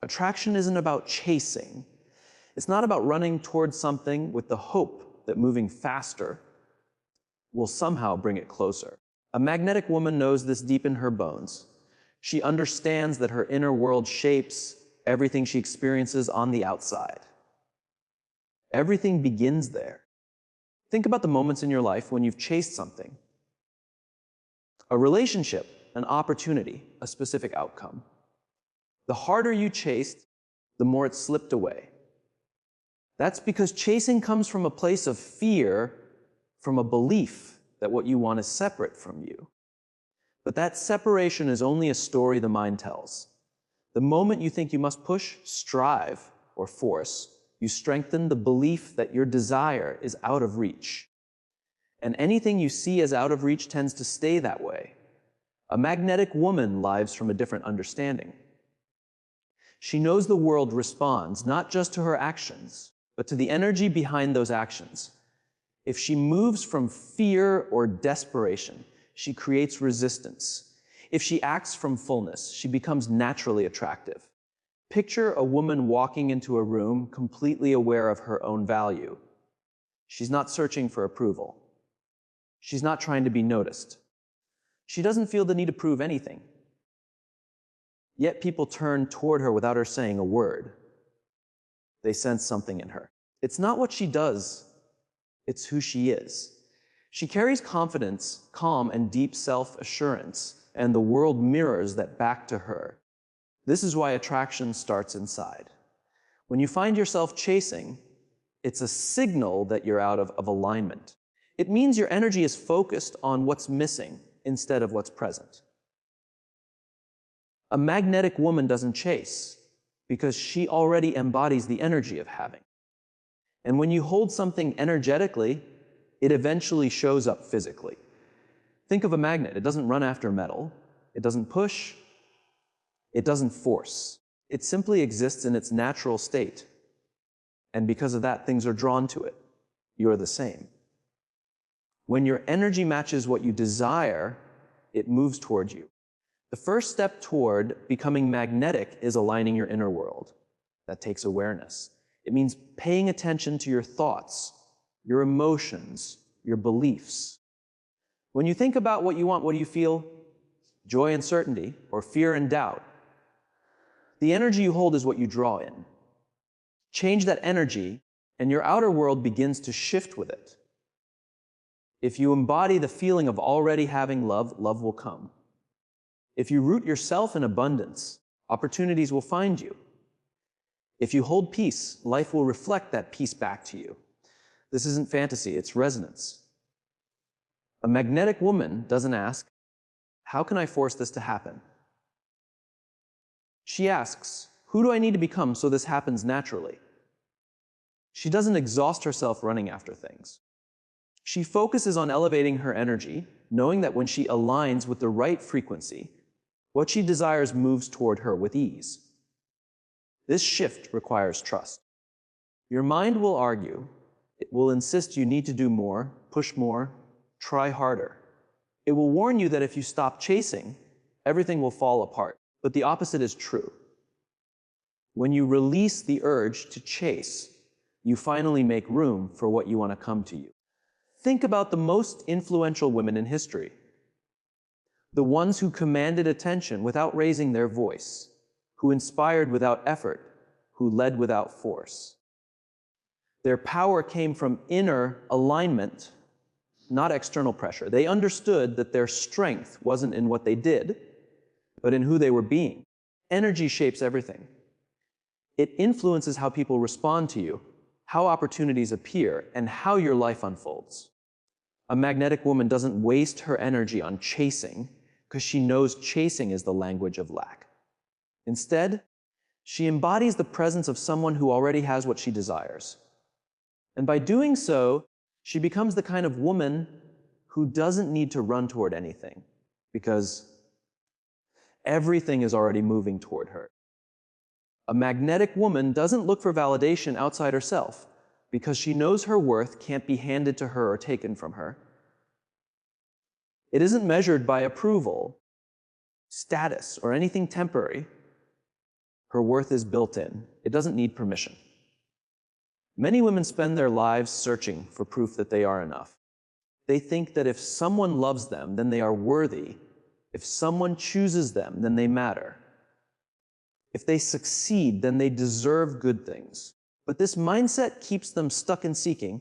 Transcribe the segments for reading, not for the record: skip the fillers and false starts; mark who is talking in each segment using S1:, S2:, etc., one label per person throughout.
S1: Attraction isn't about chasing. It's not about running towards something with the hope that moving faster will somehow bring it closer. A magnetic woman knows this deep in her bones. She understands that her inner world shapes everything she experiences on the outside. Everything begins there. Think about the moments in your life when you've chased something. A relationship, an opportunity, a specific outcome. The harder you chased, the more it slipped away. That's because chasing comes from a place of fear, from a belief that what you want is separate from you. But that separation is only a story the mind tells. The moment you think you must push, strive, or force, you strengthen the belief that your desire is out of reach. And anything you see as out of reach tends to stay that way. A magnetic woman lives from a different understanding. She knows the world responds not just to her actions, but to the energy behind those actions. If she moves from fear or desperation, she creates resistance. If she acts from fullness, she becomes naturally attractive. Picture a woman walking into a room completely aware of her own value. She's not searching for approval. She's not trying to be noticed. She doesn't feel the need to prove anything. Yet people turn toward her without her saying a word. They sense something in her. It's not what she does, it's who she is. She carries confidence, calm, and deep self-assurance, and the world mirrors that back to her. This is why attraction starts inside. When you find yourself chasing, it's a signal that you're out of alignment. It means your energy is focused on what's missing instead of what's present. A magnetic woman doesn't chase because she already embodies the energy of having. And when you hold something energetically, it eventually shows up physically. Think of a magnet. It doesn't run after metal. It doesn't push. It doesn't force. It simply exists in its natural state. And because of that, things are drawn to it. You're the same. When your energy matches what you desire, it moves toward you. The first step toward becoming magnetic is aligning your inner world. That takes awareness. It means paying attention to your thoughts, your emotions, your beliefs. When you think about what you want, what do you feel? Joy and certainty, or fear and doubt. The energy you hold is what you draw in. Change that energy, and your outer world begins to shift with it. If you embody the feeling of already having love, love will come. If you root yourself in abundance, opportunities will find you. If you hold peace, life will reflect that peace back to you. This isn't fantasy, it's resonance. A magnetic woman doesn't ask, how can I force this to happen? She asks, who do I need to become so this happens naturally? She doesn't exhaust herself running after things. She focuses on elevating her energy, knowing that when she aligns with the right frequency, what she desires moves toward her with ease. This shift requires trust. Your mind will argue. It will insist you need to do more, push more, try harder. It will warn you that if you stop chasing, everything will fall apart. But the opposite is true. When you release the urge to chase, you finally make room for what you want to come to you. Think about the most influential women in history. The ones who commanded attention without raising their voice, who inspired without effort, who led without force. Their power came from inner alignment, not external pressure. They understood that their strength wasn't in what they did, but in who they were being. Energy shapes everything. It influences how people respond to you, how opportunities appear, and how your life unfolds. A magnetic woman doesn't waste her energy on chasing because she knows chasing is the language of lack. Instead, she embodies the presence of someone who already has what she desires. And by doing so, she becomes the kind of woman who doesn't need to run toward anything because everything is already moving toward her. A magnetic woman doesn't look for validation outside herself because she knows her worth can't be handed to her or taken from her. It isn't measured by approval, status, or anything temporary. Her worth is built in. It doesn't need permission. Many women spend their lives searching for proof that they are enough. They think that if someone loves them, then they are worthy. If someone chooses them, then they matter. If they succeed, then they deserve good things. But this mindset keeps them stuck in seeking,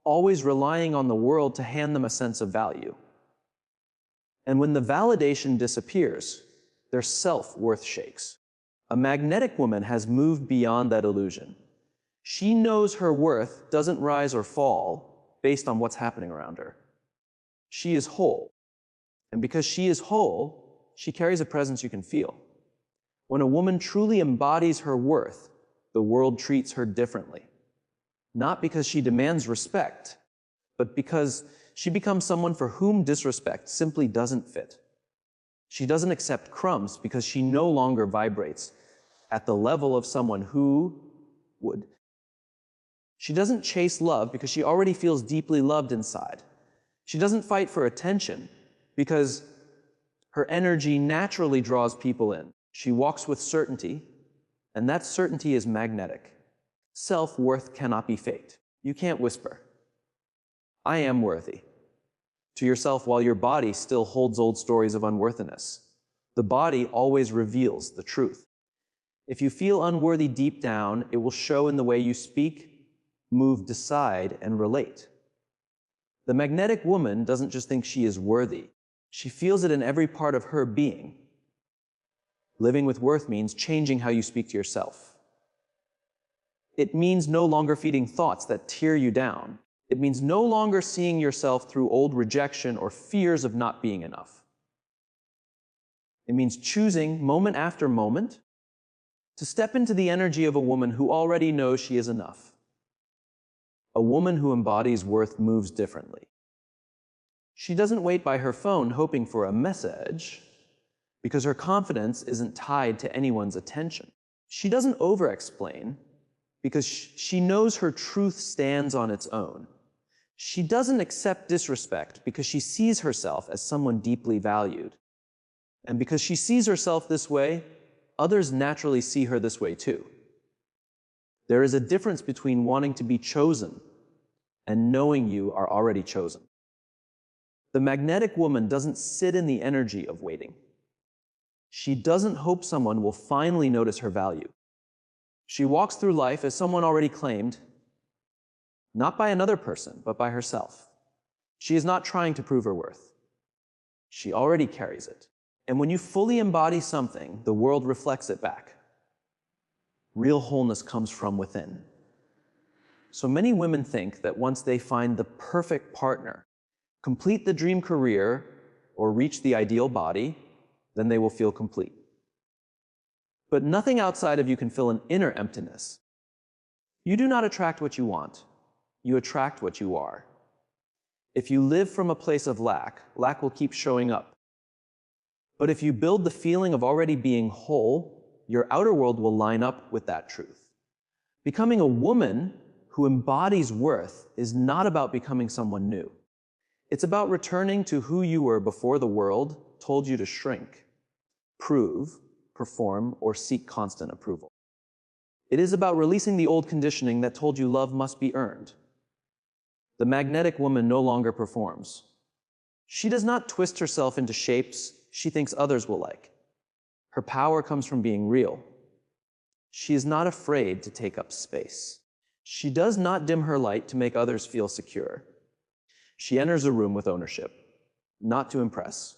S1: always relying on the world to hand them a sense of value. And when the validation disappears, their self-worth shakes. A magnetic woman has moved beyond that illusion. She knows her worth doesn't rise or fall based on what's happening around her. She is whole. And because she is whole, she carries a presence you can feel. When a woman truly embodies her worth, the world treats her differently. Not because she demands respect, but because she becomes someone for whom disrespect simply doesn't fit. She doesn't accept crumbs because she no longer vibrates at the level of someone who would. She doesn't chase love because she already feels deeply loved inside. She doesn't fight for attention because her energy naturally draws people in. She walks with certainty, and that certainty is magnetic. Self-worth cannot be faked. You can't whisper, "I am worthy," to yourself while your body still holds old stories of unworthiness. The body always reveals the truth. If you feel unworthy deep down, it will show in the way you speak, move, decide, and relate. The magnetic woman doesn't just think she is worthy. She feels it in every part of her being. Living with worth means changing how you speak to yourself. It means no longer feeding thoughts that tear you down. It means no longer seeing yourself through old rejection or fears of not being enough. It means choosing, moment after moment, to step into the energy of a woman who already knows she is enough. A woman who embodies worth moves differently. She doesn't wait by her phone hoping for a message because her confidence isn't tied to anyone's attention. She doesn't over-explain because she knows her truth stands on its own. She doesn't accept disrespect because she sees herself as someone deeply valued. And because she sees herself this way, others naturally see her this way too. There is a difference between wanting to be chosen and knowing you are already chosen. The magnetic woman doesn't sit in the energy of waiting. She doesn't hope someone will finally notice her value. She walks through life as someone already claimed, not by another person, but by herself. She is not trying to prove her worth. She already carries it. And when you fully embody something, the world reflects it back. Real wholeness comes from within. So many women think that once they find the perfect partner, complete the dream career, or reach the ideal body, then they will feel complete. But nothing outside of you can fill an inner emptiness. You do not attract what you want. You attract what you are. If you live from a place of lack, lack will keep showing up. But if you build the feeling of already being whole, your outer world will line up with that truth. Becoming a woman who embodies worth is not about becoming someone new. It's about returning to who you were before the world told you to shrink, prove, perform, or seek constant approval. It is about releasing the old conditioning that told you love must be earned. The magnetic woman no longer performs. She does not twist herself into shapes she thinks others will like. Her power comes from being real. She is not afraid to take up space. She does not dim her light to make others feel secure. She enters a room with ownership, not to impress,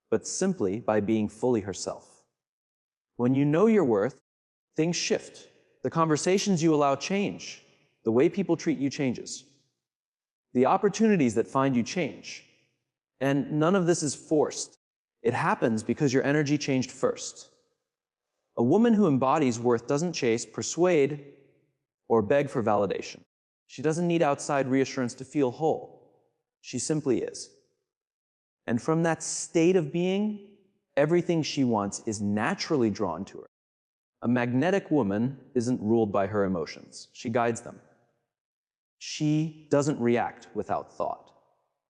S1: but simply by being fully herself. When you know your worth, things shift. The conversations you allow change. The way people treat you changes. The opportunities that find you change. And none of this is forced. It happens because your energy changed first. A woman who embodies worth doesn't chase, persuade, or beg for validation. She doesn't need outside reassurance to feel whole. She simply is. And from that state of being, everything she wants is naturally drawn to her. A magnetic woman isn't ruled by her emotions. She guides them. She doesn't react without thought.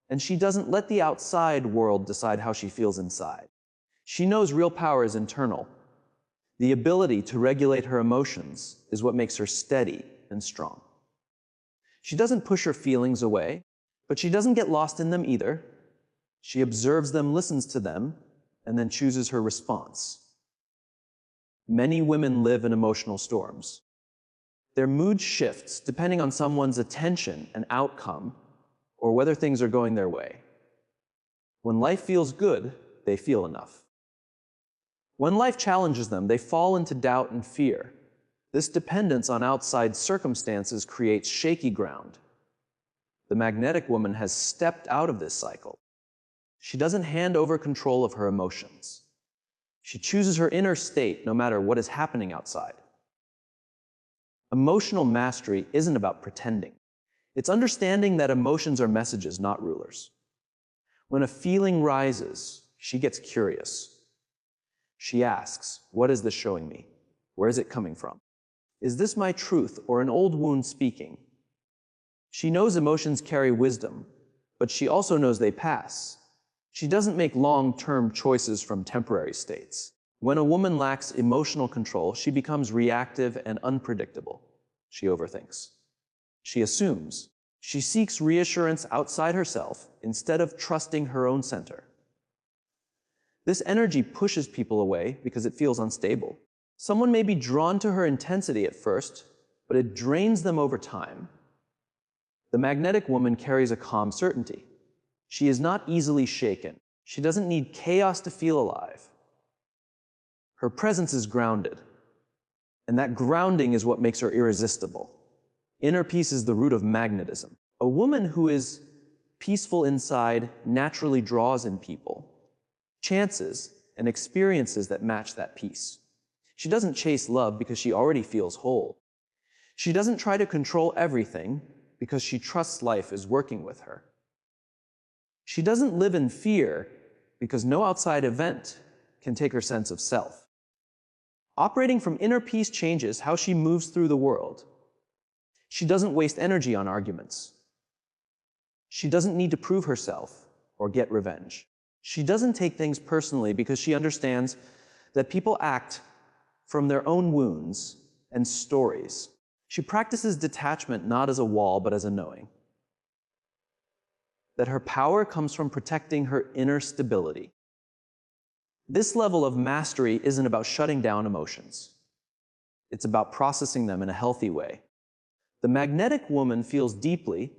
S1: And she doesn't let the outside world decide how she feels inside. She knows real power is internal. The ability to regulate her emotions is what makes her steady and strong. She doesn't push her feelings away, but she doesn't get lost in them either. She observes them, listens to them, and then chooses her response. Many women live in emotional storms. Their mood shifts depending on someone's attention and outcome, or whether things are going their way. When life feels good, they feel enough. When life challenges them, they fall into doubt and fear. This dependence on outside circumstances creates shaky ground. The magnetic woman has stepped out of this cycle. She doesn't hand over control of her emotions. She chooses her inner state no matter what is happening outside. Emotional mastery isn't about pretending. It's understanding that emotions are messages, not rulers. When a feeling rises, she gets curious. She asks, what is this showing me? Where is it coming from? Is this my truth or an old wound speaking? She knows emotions carry wisdom, but she also knows they pass. She doesn't make long-term choices from temporary states. When a woman lacks emotional control, she becomes reactive and unpredictable. She overthinks. She assumes. She seeks reassurance outside herself instead of trusting her own center. This energy pushes people away because it feels unstable. Someone may be drawn to her intensity at first, but it drains them over time. The magnetic woman carries a calm certainty. She is not easily shaken. She doesn't need chaos to feel alive. Her presence is grounded, and that grounding is what makes her irresistible. Inner peace is the root of magnetism. A woman who is peaceful inside naturally draws in people, chances, and experiences that match that peace. She doesn't chase love because she already feels whole. She doesn't try to control everything because she trusts life is working with her. She doesn't live in fear because no outside event can take her sense of self. Operating from inner peace changes how she moves through the world. She doesn't waste energy on arguments. She doesn't need to prove herself or get revenge. She doesn't take things personally because she understands that people act from their own wounds and stories. She practices detachment not as a wall, but as a knowing. That her power comes from protecting her inner stability. This level of mastery isn't about shutting down emotions. It's about processing them in a healthy way. The magnetic woman feels deeply,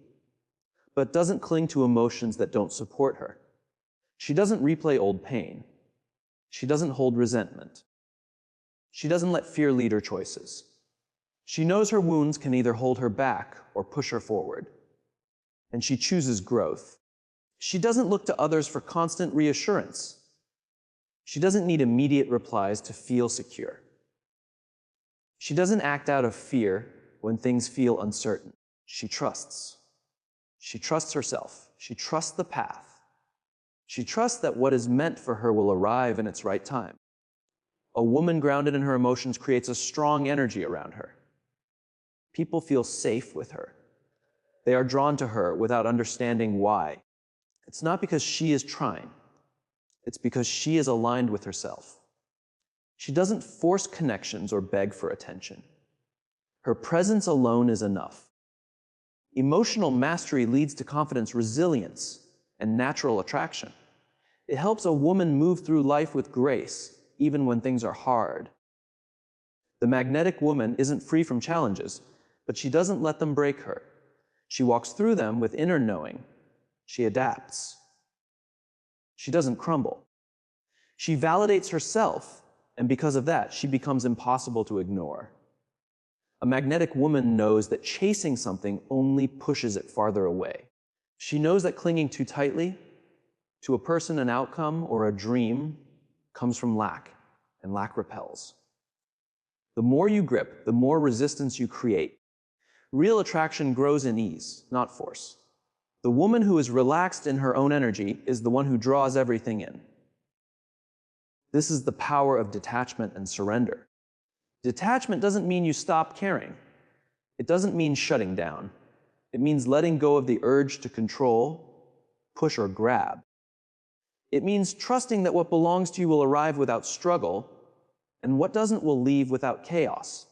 S1: but doesn't cling to emotions that don't support her. She doesn't replay old pain. She doesn't hold resentment. She doesn't let fear lead her choices. She knows her wounds can either hold her back or push her forward. And she chooses growth. She doesn't look to others for constant reassurance. She doesn't need immediate replies to feel secure. She doesn't act out of fear when things feel uncertain. She trusts. She trusts herself. She trusts the path. She trusts that what is meant for her will arrive in its right time. A woman grounded in her emotions creates a strong energy around her. People feel safe with her. They are drawn to her without understanding why. It's not because she is trying. It's because she is aligned with herself. She doesn't force connections or beg for attention. Her presence alone is enough. Emotional mastery leads to confidence, resilience, and natural attraction. It helps a woman move through life with grace, even when things are hard. The magnetic woman isn't free from challenges, but she doesn't let them break her. She walks through them with inner knowing. She adapts. She doesn't crumble. She validates herself, and because of that, she becomes impossible to ignore. A magnetic woman knows that chasing something only pushes it farther away. She knows that clinging too tightly to a person, an outcome, or a dream comes from lack, and lack repels. The more you grip, the more resistance you create. Real attraction grows in ease, not force. The woman who is relaxed in her own energy is the one who draws everything in. This is the power of detachment and surrender. Detachment doesn't mean you stop caring. It doesn't mean shutting down. It means letting go of the urge to control, push, or grab. It means trusting that what belongs to you will arrive without struggle, and what doesn't will leave without chaos.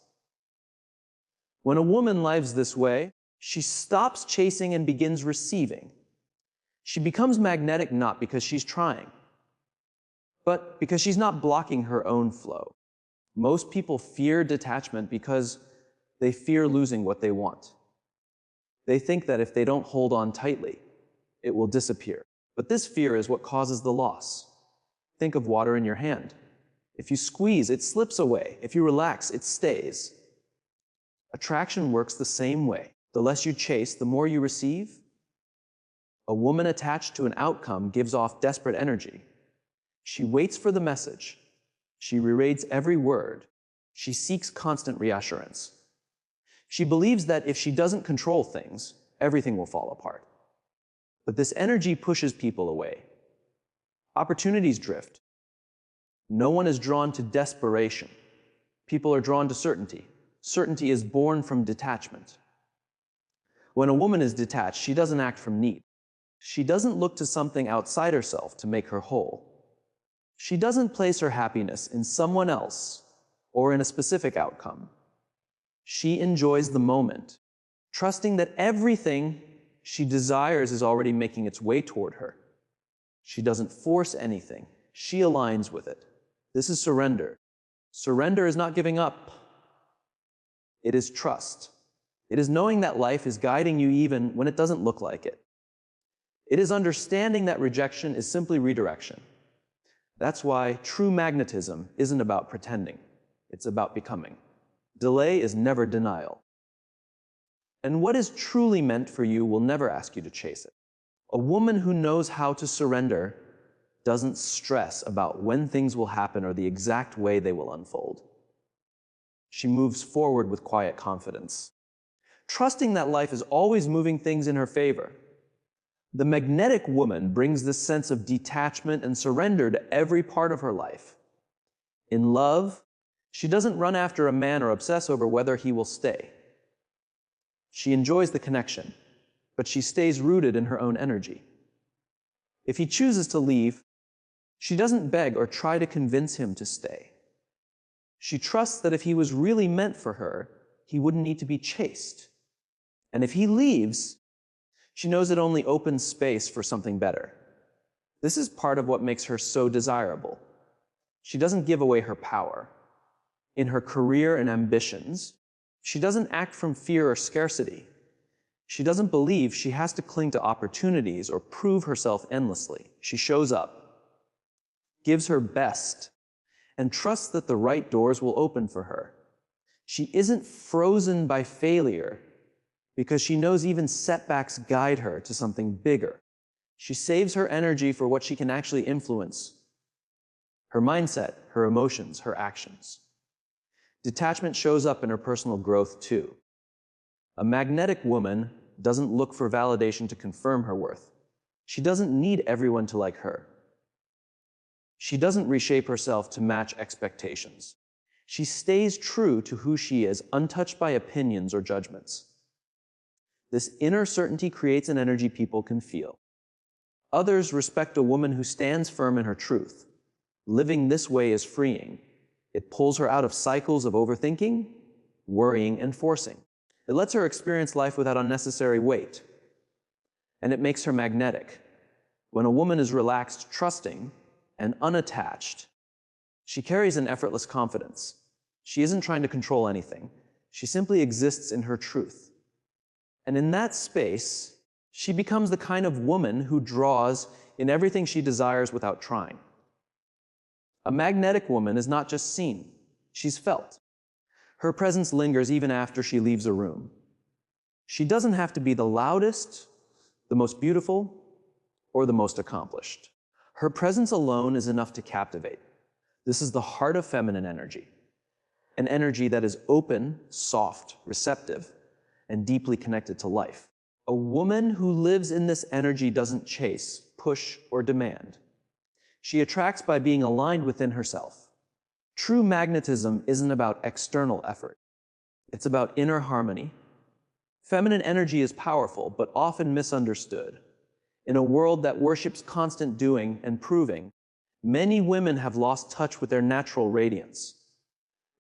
S1: When a woman lives this way, she stops chasing and begins receiving. She becomes magnetic not because she's trying, but because she's not blocking her own flow. Most people fear detachment because they fear losing what they want. They think that if they don't hold on tightly, it will disappear. But this fear is what causes the loss. Think of water in your hand. If you squeeze, it slips away. If you relax, it stays. Attraction works the same way. The less you chase, the more you receive. A woman attached to an outcome gives off desperate energy. She waits for the message. She rereads every word. She seeks constant reassurance. She believes that if she doesn't control things, everything will fall apart. But this energy pushes people away. Opportunities drift. No one is drawn to desperation. People are drawn to certainty. Certainty is born from detachment. When a woman is detached, she doesn't act from need. She doesn't look to something outside herself to make her whole. She doesn't place her happiness in someone else or in a specific outcome. She enjoys the moment, trusting that everything she desires is already making its way toward her. She doesn't force anything. She aligns with it. This is surrender. Surrender is not giving up. It is trust. It is knowing that life is guiding you even when it doesn't look like it. It is understanding that rejection is simply redirection. That's why true magnetism isn't about pretending. It's about becoming. Delay is never denial. And what is truly meant for you will never ask you to chase it. A woman who knows how to surrender doesn't stress about when things will happen or the exact way they will unfold. She moves forward with quiet confidence, trusting that life is always moving things in her favor. The magnetic woman brings this sense of detachment and surrender to every part of her life. In love, she doesn't run after a man or obsess over whether he will stay. She enjoys the connection, but she stays rooted in her own energy. If he chooses to leave, she doesn't beg or try to convince him to stay. She trusts that if he was really meant for her, he wouldn't need to be chased. And if he leaves, she knows it only opens space for something better. This is part of what makes her so desirable. She doesn't give away her power. In her career and ambitions, she doesn't act from fear or scarcity. She doesn't believe she has to cling to opportunities or prove herself endlessly. She shows up, gives her best, and trusts that the right doors will open for her. She isn't frozen by failure because she knows even setbacks guide her to something bigger. She saves her energy for what she can actually influence: her mindset, her emotions, her actions. Detachment shows up in her personal growth too. A magnetic woman doesn't look for validation to confirm her worth. She doesn't need everyone to like her. She doesn't reshape herself to match expectations. She stays true to who she is, untouched by opinions or judgments. This inner certainty creates an energy people can feel. Others respect a woman who stands firm in her truth. Living this way is freeing. It pulls her out of cycles of overthinking, worrying, and forcing. It lets her experience life without unnecessary weight. And it makes her magnetic. When a woman is relaxed, trusting, and unattached, she carries an effortless confidence. She isn't trying to control anything. She simply exists in her truth. And in that space, she becomes the kind of woman who draws in everything she desires without trying. A magnetic woman is not just seen, she's felt. Her presence lingers even after she leaves a room. She doesn't have to be the loudest, the most beautiful, or the most accomplished. Her presence alone is enough to captivate. This is the heart of feminine energy, an energy that is open, soft, receptive, and deeply connected to life. A woman who lives in this energy doesn't chase, push, or demand. She attracts by being aligned within herself. True magnetism isn't about external effort. It's about inner harmony. Feminine energy is powerful, but often misunderstood. In a world that worships constant doing and proving, many women have lost touch with their natural radiance.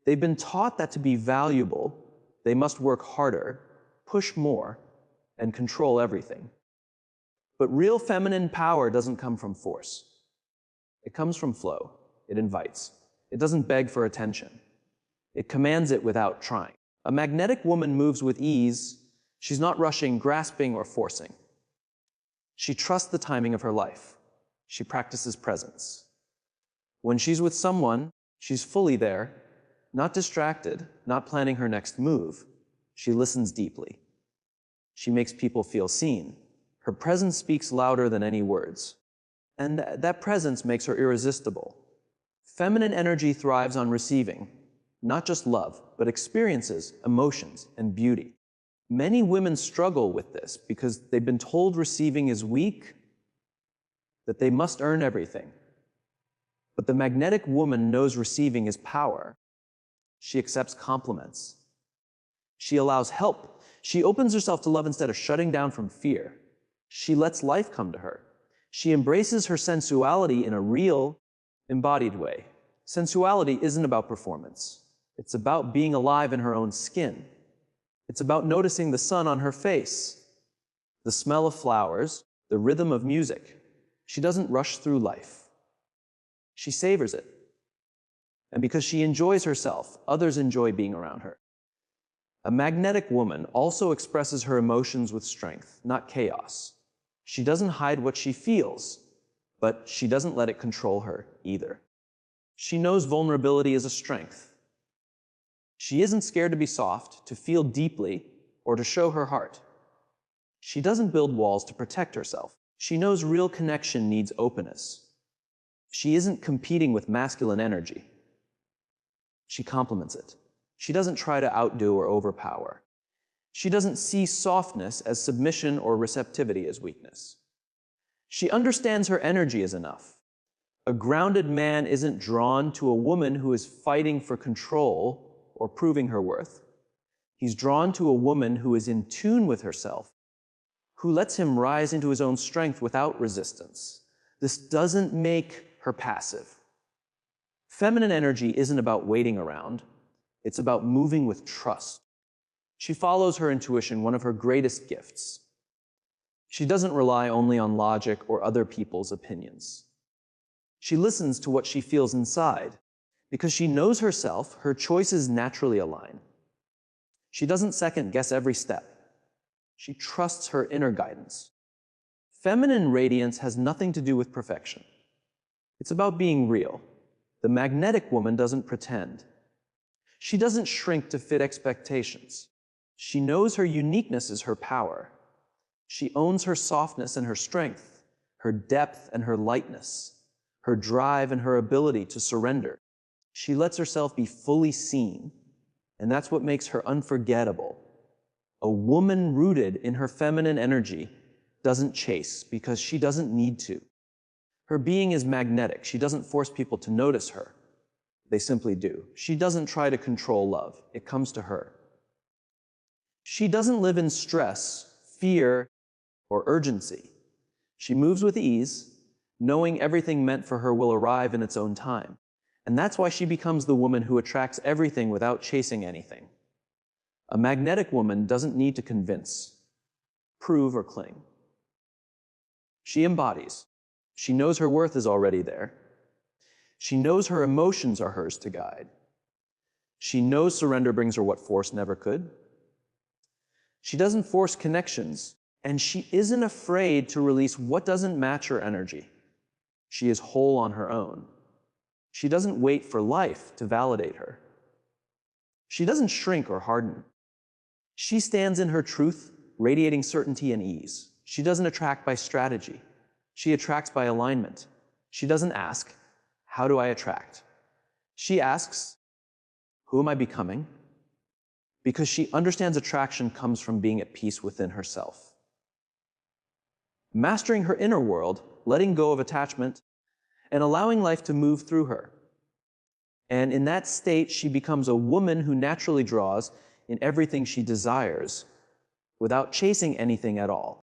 S1: They've been taught that to be valuable, they must work harder, push more, and control everything. But real feminine power doesn't come from force. It comes from flow. It invites. It doesn't beg for attention. It commands it without trying. A magnetic woman moves with ease. She's not rushing, grasping, or forcing. She trusts the timing of her life. She practices presence. When she's with someone, she's fully there, not distracted, not planning her next move. She listens deeply. She makes people feel seen. Her presence speaks louder than any words. And that presence makes her irresistible. Feminine energy thrives on receiving, not just love, but experiences, emotions, and beauty. Many women struggle with this because they've been told receiving is weak, that they must earn everything. But the magnetic woman knows receiving is power. She accepts compliments. She allows help. She opens herself to love instead of shutting down from fear. She lets life come to her. She embraces her sensuality in a real, embodied way. Sensuality isn't about performance. It's about being alive in her own skin. It's about noticing the sun on her face, the smell of flowers, the rhythm of music. She doesn't rush through life. She savors it. And because she enjoys herself, others enjoy being around her. A magnetic woman also expresses her emotions with strength, not chaos. She doesn't hide what she feels, but she doesn't let it control her either. She knows vulnerability is a strength. She isn't scared to be soft, to feel deeply, or to show her heart. She doesn't build walls to protect herself. She knows real connection needs openness. She isn't competing with masculine energy. She complements it. She doesn't try to outdo or overpower. She doesn't see softness as submission or receptivity as weakness. She understands her energy is enough. A grounded man isn't drawn to a woman who is fighting for control or proving her worth. He's drawn to a woman who is in tune with herself, who lets him rise into his own strength without resistance. This doesn't make her passive. Feminine energy isn't about waiting around. It's about moving with trust. She follows her intuition, one of her greatest gifts. She doesn't rely only on logic or other people's opinions. She listens to what she feels inside. Because she knows herself, her choices naturally align. She doesn't second-guess every step. She trusts her inner guidance. Feminine radiance has nothing to do with perfection. It's about being real. The magnetic woman doesn't pretend. She doesn't shrink to fit expectations. She knows her uniqueness is her power. She owns her softness and her strength, her depth and her lightness, her drive and her ability to surrender. She lets herself be fully seen, and that's what makes her unforgettable. A woman rooted in her feminine energy doesn't chase because she doesn't need to. Her being is magnetic. She doesn't force people to notice her. They simply do. She doesn't try to control love. It comes to her. She doesn't live in stress, fear, or urgency. She moves with ease, knowing everything meant for her will arrive in its own time. And that's why she becomes the woman who attracts everything without chasing anything. A magnetic woman doesn't need to convince, prove, or cling. She embodies. She knows her worth is already there. She knows her emotions are hers to guide. She knows surrender brings her what force never could. She doesn't force connections, and she isn't afraid to release what doesn't match her energy. She is whole on her own. She doesn't wait for life to validate her. She doesn't shrink or harden. She stands in her truth, radiating certainty and ease. She doesn't attract by strategy. She attracts by alignment. She doesn't ask, how do I attract? She asks, who am I becoming? Because she understands attraction comes from being at peace within herself. Mastering her inner world, letting go of attachment, and allowing life to move through her. And in that state, she becomes a woman who naturally draws in everything she desires without chasing anything at all.